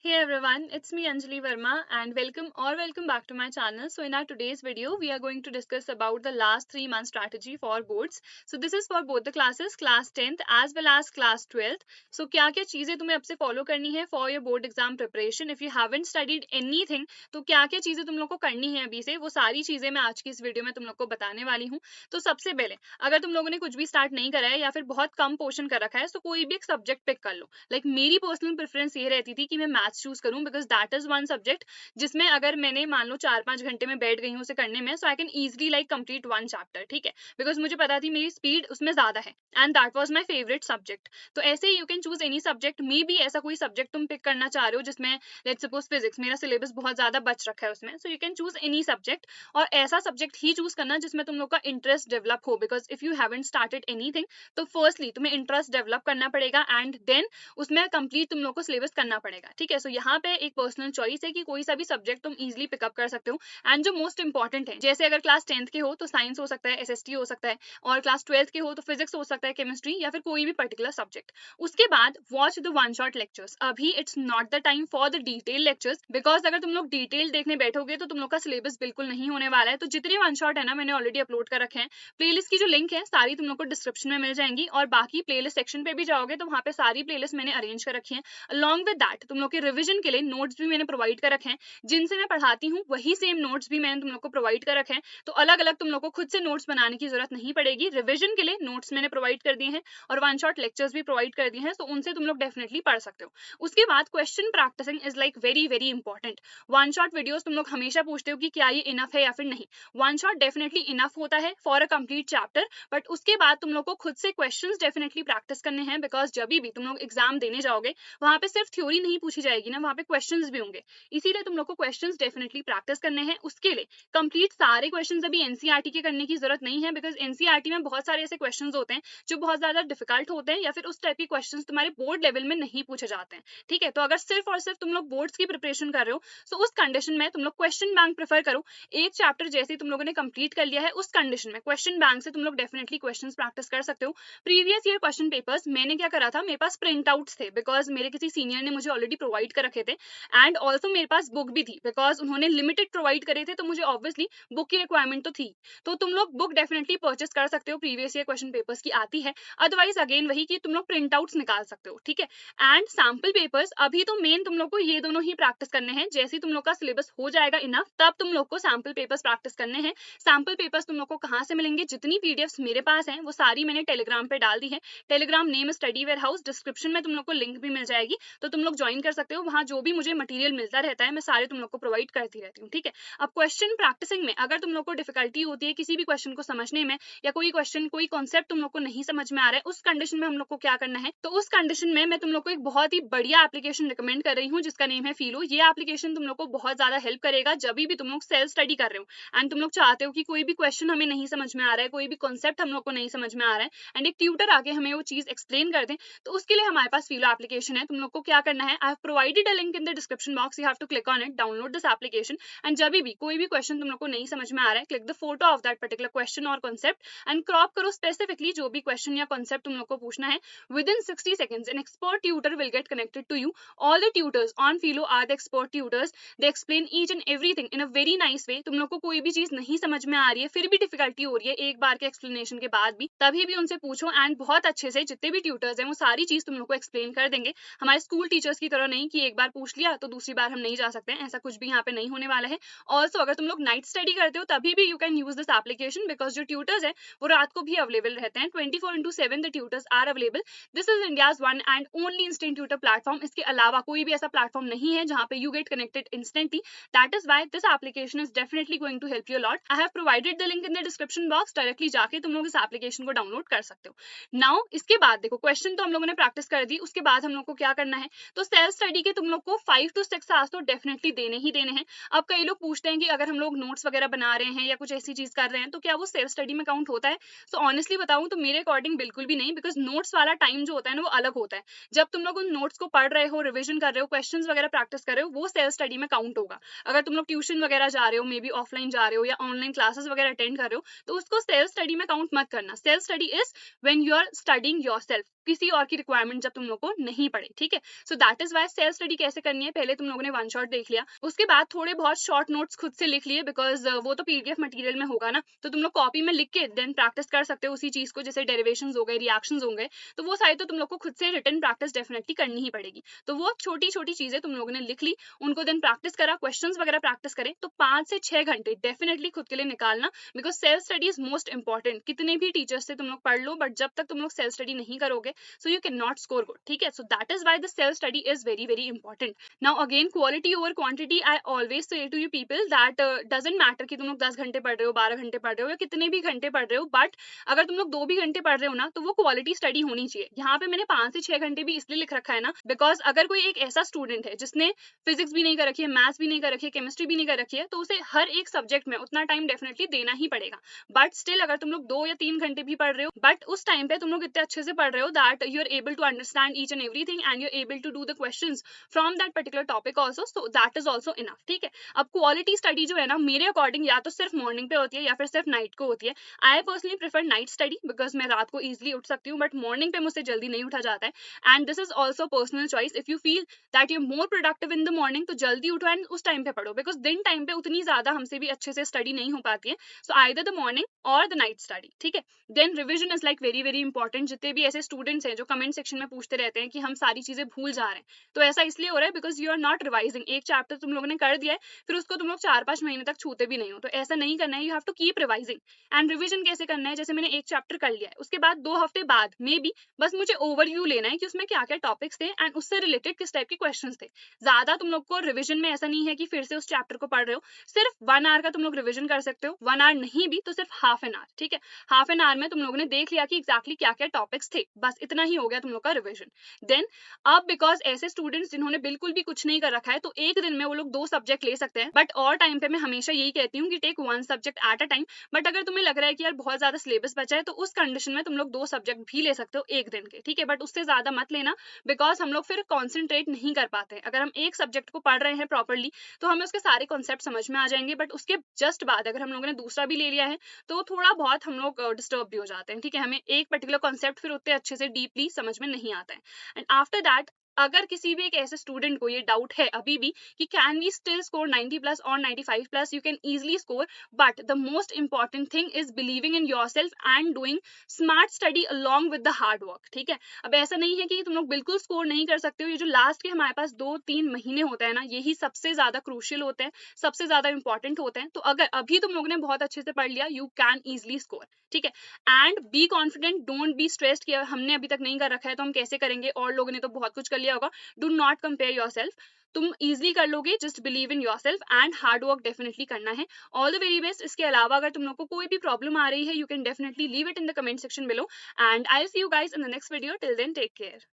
Hey everyone, it's me Anjali Verma and welcome back to my channel. So in our today's video, we are going to discuss about the last 3 month strategy for boards. So this is for both the classes, class 10th as well as class 12th. So क्या-क्या चीजें तुम्हें अब से follow करनी है for your board exam preparation. If you haven't studied anything, तो क्या-क्या चीजें तुम लोग को करनी है अभी से, वो सारी चीजें मैं आज की इस वीडियो में तुम लोग को बताने वाली हूँ. तो सबसे पहले, अगर तुम लोगों ने कुछ भी स्टार्ट नहीं करा है या फिर बहुत कम पोर्शन कर रखा है, तो कोई भी एक सब्जेक्ट पिक कर लो. लाइक मेरी पर्सनल प्रेफरेंस ये रहती थी कि मैं मैथ्स चूज करूं because that is one subject जिसमें अगर मैंने मान लो 4-5 घंटे में बैठ गई हूँ उसे करने में, so I can easily like complete one chapter. ठीक है, बिकॉज मुझे पता थी मेरी स्पीड उसमें ज्यादा है and that was my favourite subject. तो ऐसे ही you can choose any subject. Maybe बी ऐसा कोई सब्जेक्ट तुम पिक करना चाह रहे हो जिसमें लेट्स सपोज फिजिक्स, मेरा सिलेबस बहुत ज्यादा बच रखा है उसमें, सो you can choose any subject. और ऐसा सब्जेक्ट ही चूज करना जिसमें तुम लोग का इंटरेस्ट डेवलप हो, because if you haven't started anything तो फर्स्टली तुम्हें इंटरेस्ट डेवलप करना पड़ेगा एंड देन उसमें कंप्लीट तुम लोग को सिलेबस करना पड़ेगा. ठीक है, सो यहाँ पे एक पर्सनल चॉइस है कि कोई सा भी सब्जेक्ट तुम इजीली पिकअप कर सकते हो. एंड जो मोस्ट इंपॉर्टेंट है, जैसे अगर क्लास 10th के हो तो साइंस हो सकता है, एसएसटी हो सकता है, और क्लास 12th के हो तो फिजिक्स हो सकता है, केमिस्ट्री या फिर कोई भी पर्टिकुलर सब्जेक्ट. उसके बाद watch the one shot lectures. अभी it's not the time for the detail lectures, because अगर तुम लोग डिटेल देखने बैठोगे तो तुम लोग का सिलेबस बिल्कुल नहीं होने वाला है. तो जितने वन शॉट है ना, मैंने ऑलरेडी अपलोड कर रखे हैं. प्लेलिस्ट की जो लिंक है सारी तुम लोग को डिस्क्रिप्शन में मिल जाएंगी, और बाकी प्लेलिस्ट सेक्शन पे भी जाओगे तो वहाँ पे सारी प्लेलिस्ट मैंने अरेंज कर रखी है. अलॉन्ग विद दैट तुम लोग के रिवीजन के लिए नोट्स भी मैंने प्रोवाइड कर रखे हैं. जिनसे मैं पढ़ाती हूँ वही सेम नोट्स भी मैंने तुम लोग को प्रोवाइड कर रखे हैं. तो अलग अलग तुम लोग को खुद से नोट्स बनाने की जरूरत नहीं पड़ेगी. रिवीजन के लिए नोट्स मैंने प्रोवाइड कर दिए हैं और वन शॉट लेक्चर्स भी प्रोवाइड कर दिए हैं, तो उनसे तुम लोग डेफिनेटली पढ़ सकते हो. उसके बाद question practising is like very very important. One shot videos तुम लोग हमेशा पूछते हो कि क्या ये इनफ है या फिर नहीं. वन शॉट डेफिनेटली इनफ होता है for a complete chapter, but उसके बाद तुम लोग को खुद से क्वेश्चंस डेफिनेटली प्रैक्टिस करने हैं, बिकॉज जब भी तुम लोग एग्जाम देने जाओगे वहां पे सिर्फ थ्योरी नहीं पूछी जाएगी ना, वहां पे क्वेश्चंस भी होंगे. इसीलिए तुम लोग को क्वेश्चंस डेफिनेटली प्रैक्टिस करने हैं. उसके लिए कंप्लीट सारे क्वेश्चंस अभी एनसीईआरटी के करने की जरूरत नहीं है, बिकॉज एनसीईआरटी में बहुत सारे ऐसे क्वेश्चंस होते हैं जो बहुत ज्यादा डिफिकल्ट होते हैं या फिर उस टाइप के क्वेश्चंस तुम्हारे बोर्ड लेवल में नहीं पूछे जाते हैं. ठीक है, तो अगर सिर्फ और सिर्फ तुम लोग बोर्ड्स की प्रिपरेशन कर रहे हो तो उस कंडीशन में तुम लोग क्वेश्चन बैंक प्रेफर करो. एक चैप्टर जैसे ही तुम लोगों ने कंप्लीट कर लिया है, उस कंडीशन में क्वेश्चन बैंक से तुम लोग डेफिनेटली क्वेश्चंस प्रैक्टिस कर सकते हो. प्रीवियस ईयर क्वेश्चन पेपर्स मैंने क्या करा था, मेरे पास प्रिंट आउट्स थे बिकॉज मेरे किसी सीनियर ने मुझे ऑलरेडी प्रोवाइड कर रखे थे, एंड ऑल्सो मेरे पास बुक भी थी बिकॉज उन्होंने लिमिटेड प्रोवाइड करे थे, तो मुझे ऑब्वियसली बुक की रिक्वायरमेंट तो थी. तो तुम लोग बुक डेफिनेटली परचेस कर सकते हो, प्रीवियस ईयर क्वेश्चन पेपर्स की आती है. अदरवाइज अगेन वही कि तुम लोग प्रिंट आउट्स निकाल सकते हो. ठीक है, एंड सैम्पल पेपर्स अभी तो मेन तुम लोग को ये दोनों ही प्रैक्टिस करने हैं. जैसे ही तुम लोग का सिलेबस हो जाएगा इनफ, तब तुम लोग को सैम्पल पेपर्स प्रैक्टिस करने हैं. सैम्पल पेपर्स तुम लोग को कहाँ से मिलेंगे, जितनी पीडीएफ्स मेरे पास हैं वो सारी मैंने टेलीग्राम पे डाल दी है. Telegram name study warehouse, description में तुम लोग को लिंक भी मिल जाएगी, तो तुम लोग ज्वाइन कर सकते हो. वहां जो भी मुझे मटेरियल मिलता रहता है मैं सारे तुम लोग को प्रोवाइड करती रहती हूँ. ठीक है, अब क्वेश्चन प्रैक्टिसिंग में अगर तुम लोग को डिफिकल्टी होती है किसी भी क्वेश्चन को समझने में, या कोई क्वेश्चन कोई कॉन्सेप्ट तुम लोग को नहीं समझ में आ रहा है, उस कंडीशन में हम लोग को क्या करना है, तो उस कंडीशन में मैं तुम लोग को एक बहुत ही बढ़िया एप्लीकेशन रिकमेंड कर रही हूँ जिसका नेम है फीलो. ये एप्लीकेशन तुम लोग को बहुत ज्यादा हेल्प करेगा जब भी तुम लोग सेल्फ स्टडी कर रहे हो एंड तुम लोग चाहते हो कि कोई भी क्वेश्चन हमें नहीं समझ में आ रहा है, कोई भी कॉन्सेप्ट हम लोग को नहीं समझ में आ रहा है एंड एक ट्यूटर आके हमें वो चीज एक्सप्लेन कर दे. तो उसके लिए हमारे पास फीलो एप्लीकेशन है. तुम लोग को क्या करना है, I have provided a link in the description box, you have to click on it, download this application, and जब भी कोई भी क्वेश्चन तुम लोग को नहीं समझ में आ रहा है, click the photo of that particular question और कॉन्सेप्ट एंड क्रॉप करो स्पेसिफिकली जो भी क्वेश्चन या कॉन्सेप्ट तुम लोग को पूछना है. Within 60 seconds, an expert tutor will get connected to you. All the tutors on Philo are the expert tutors. They explain each and everything in a very nice way. तुम लोग को कोई भी चीज नहीं समझ में आ रही है, फिर भी डिफिकल्टी हो रही है एक बार के एक्सप्लेनेशन के बाद भी, तभी भी उनसे पूछो एंड बहुत अच्छे से जितने भी ट्यूटर्स हैं वो सारी चीज तुम लोग को एक्सप्लेन कर देंगे. हमारे स्कूल टीचर्स की तरह नहीं कि एक बार पूछ लिया तो दूसरी बार हम नहीं जा सकते हैं, ऐसा कुछ भी यहाँ पे नहीं होने वाला है. ऑल्सो अगर तुम लोग नाइट स्टडी करते हो तभी भी you can use this application, because जो ट्यूटर्स है वो रात को भी अवेलेबल रहते हैं. 24/7 the tutors are available. This is India's one and only instant tutor platform. इसके अलावा कोई भी ऐसा प्लेटफॉर्म नहीं है जहाँ पे you get connected instantly. That is why this application is definitely going to help you lot. I have provided the link in the description box, directly जाके तुम लोग इस एप्लीकेशन को डाउनलोड कर सकते हो. नाउ इसके बाद देखो, क्वेश्चन तो हम लोगों ने प्रैक्टिस कर दी, उसके बाद हम लोग को क्या करना है, तो सेल्फ स्टडी के तुम लोग को 5 to 6 आवर्स तो डेफिनेटली देने ही देने हैं. अब कई लोग पूछते हैं कि अगर हम लोग नोट्स वगैरह बना रहे हैं या कुछ ऐसी चीज कर रहे हैं तो क्या वो सेल्फ स्टडी में काउंट होता है. सो ऑनेस्टली बताऊं तो मेरे अकॉर्डिंग बिल्कुल भी नहीं, बिकॉज नोट्स वाला टाइम जो होता है ना वो अलग होता है. जब तुम लोग उन नोट्स को पढ़ रहे हो, रिविजन कर रहे हो, क्वेश्चंस वगैरह प्रैक्टिस कर रहे हो, वो सेल्फ स्टडी में काउंट होगा. अगर तुम लोग ट्यूशन वगैरह जा रहे हो, मे बी ऑफलाइन जा रहे हो या ऑनलाइन क्लासेस वगैरह अटेंड कर रहे हो, तो उसको सेल्फ स्टडी में काउंट मत करना. Self study is when you are studying yourself, किसी और की रिक्वायरमेंट जब तुम लोग को नहीं पड़े. ठीक है, so that is why self self study कैसे करनी है, पहले तुम लोगों ने वन शॉट देख लिया, उसके बाद थोड़े बहुत शॉर्ट नोट्स खुद से लिख लिए, बिकॉज वो तो पीडीएफ मटेरियल में होगा ना, तो तुम लोग कॉपी में लिख के देन प्रैक्टिस कर सकते हो उसी चीज को, जैसे डेरिवेशंस हो गए, रिएक्शंस हो गए, तो वो सारी तो तुम लोग को खुद से रिटन प्रैक्टिस डेफिनेटली करनी ही पड़ेगी। तो वो छोटी छोटी चीजें तुम लोगों ने लिख ली, उनको देन प्रैक्टिस करा, क्वेश्चंस वगैरह प्रैक्टिस करें, तो 5 से 6 घंटे डेफिनेटली खुद के लिए निकालना, because self study is most important. कितने भी टीचर्स से तुम लोग पढ़ लो, बट जब तक तुम लोग सेल्फ स्टडी नहीं करोगे, so you can not score good, ठीक है। So that is why the self study is very very important. Now again, quality over quantity, I always say to you people that doesn't matter कि तुम लोग 10 घंटे पढ़ रहे हो, 12 घंटे पढ़ रहे हो, या कितने भी घंटे पढ़ रहे हो, बट अगर तुम लोग 2 भी घंटे पढ़ रहे हो ना, तो वो क्वालिटी स्टडी होनी चाहिए। यहाँ पे मैंने 5 से 6 घंटे भी इसलिए लिख रखा है ना, बिकॉज अगर कोई एक ऐसा स्टूडेंट है जिसने फिजिक्स भी नहीं कर रखी है, मैथ्स भी नहीं कर रखी है, केमिस्ट्री भी नहीं कर रखी है, तो उसे हर एक सब्जेक्ट में उतना टाइम डेफिनेटली देना ही पड़ेगा। बट स्टिल अगर तुम लोग 2 या 3 घंटे भी पढ़ रहे हो, बट उस टाइम पे तुम लोग इतने अच्छे से पढ़ रहे हो that you are able to understand each and everything and you are able to do the questions from that particular topic also, so that is also enough, ठीक है। अब क्वालिटी स्टडी जो है ना, मेरे अकॉर्डिंग या तो सिर्फ मॉर्निंग पे होती है या फिर सिर्फ नाइट को होती है। I personally prefer night study, because मैं रात को इजिली उठ सकती हूँ, बट मॉर्निंग पे मुझसे जल्दी नहीं उठा जाता है। And this is also personal choice, if you feel that you more productive in the morning, तो जल्दी उठो एंड उस टाइम पे पढ़ो, बिकॉज दिन टाइम पे उतनी ज्यादा हमसे भी अच्छे से स्टडी नहीं हो पाती है। सो आइदर द मॉर्निंग और द नाइट स्टडी, ठीक है। Then revision is like very very important. जितने भी ऐसे स्टूडेंट्स हैं जो कमेंट सेक्शन में पूछते रहते हैं कि हम सारी चीजें भूल जा रहे हैं, तो ऐसा इसलिए हो रहा है because you are not revising. एक चैप्टर तुम लोगों ने कर दिया है, फिर उसको तुम लोग 4-5 महीने तक छूते भी नहीं हो, तो ऐसा नहीं करना है। You have to keep revising. And revision कैसे करना है, जैसे मैंने एक चैप्टर कर लिया है, उसके बाद 2 हफ्ते बाद मे बी बस मुझे ओवरव्यू लेना है कि उसमें क्या क्या टॉपिक्स थे एंड उससे रिलेटेड किस टाइप के क्वेश्चंस थे। ज्यादा तुम लोग को रिविजन में ऐसा नहीं है कि फिर से उस चैप्टर को पढ़ रहे हो, सिर्फ 1 आवर का तुम लोग रिविजन कर सकते हो, 1 आवर नहीं भी तो सिर्फ हाफ एन आवर, ठीक है। हाफ एन आवर में तुम लोगों ने देख लिया कि एग्जैक्टली क्या क्या टॉपिक्स थे, बस इतना ही हो गया तुम लोग का रिविजन। देन अब बिकॉज ऐसे स्टूडेंट्स जिन्होंने बिल्कुल भी कुछ नहीं कर रखा है, तो एक दिन में वो लोग 2 सब्जेक्ट ले सकते हैं, बट और टाइम पे मैं हमेशा यही कहती हूँ कि take 1 subject at a time. But अगर तुम्हें लग रहा है कि यार बहुत ज्यादा सिलेबस बचा है, तो उस कंडीशन में तुम लोग 2 सब्जेक्ट भी ले सकते हो एक दिन के, ठीक है, बट उससे ज्यादा मत लेना, बिकॉज हम लोग फिर कॉन्सेंट्रेट नहीं कर पाते। अगर हम एक सब्जेक्ट को पढ़ रहे हैं प्रॉपरली, तो हमें उसके सारे कॉन्सेप्ट समझ में आ जाएंगे, बट उसके जस्ट बाद अगर हम लोगों ने दूसरा भी ले लिया है, तो थोड़ा बहुत हम लोग डिस्टर्ब भी हो जाते हैं, ठीक है। हमें एक पर्टिकुलर कॉन्सेप्ट फिर उतने अच्छे से डीपली समझ में नहीं आता है। एंड आफ्टर दैट, अगर किसी भी एक ऐसे स्टूडेंट को ये डाउट है अभी भी कि can we still score 90 plus और 95 plus, you can easily score, but the most important thing is believing in yourself and doing smart study along with the hard work, ठीक है। अब ऐसा नहीं है कि तुम लोग बिल्कुल स्कोर नहीं कर सकते हो, ये जो लास्ट के हमारे पास 2-3 महीने होते हैं ना, यही सबसे ज्यादा क्रूशियल होते हैं, सबसे ज्यादा इंपॉर्टेंट होते हैं। तो अगर अभी तुम लोगों ने बहुत अच्छे से पढ़ लिया, यू कैन इजिली स्कोर, ठीक है। And be confident, don't be stressed कि हमने अभी तक नहीं कर रखा है तो हम कैसे करेंगे, और लोगों ने तो बहुत कुछ कर लिया होगा। डू नॉट कंपेयर योरसेल्फ, तुम इजिली कर लोगे, just believe in yourself and hard work definitely करना है। All the very best. इसके अलावा अगर तुम लोग को कोई भी प्रॉब्लम आ रही है, you can definitely leave it in the comment section below, and I will see you guys in the next video. Till then take care.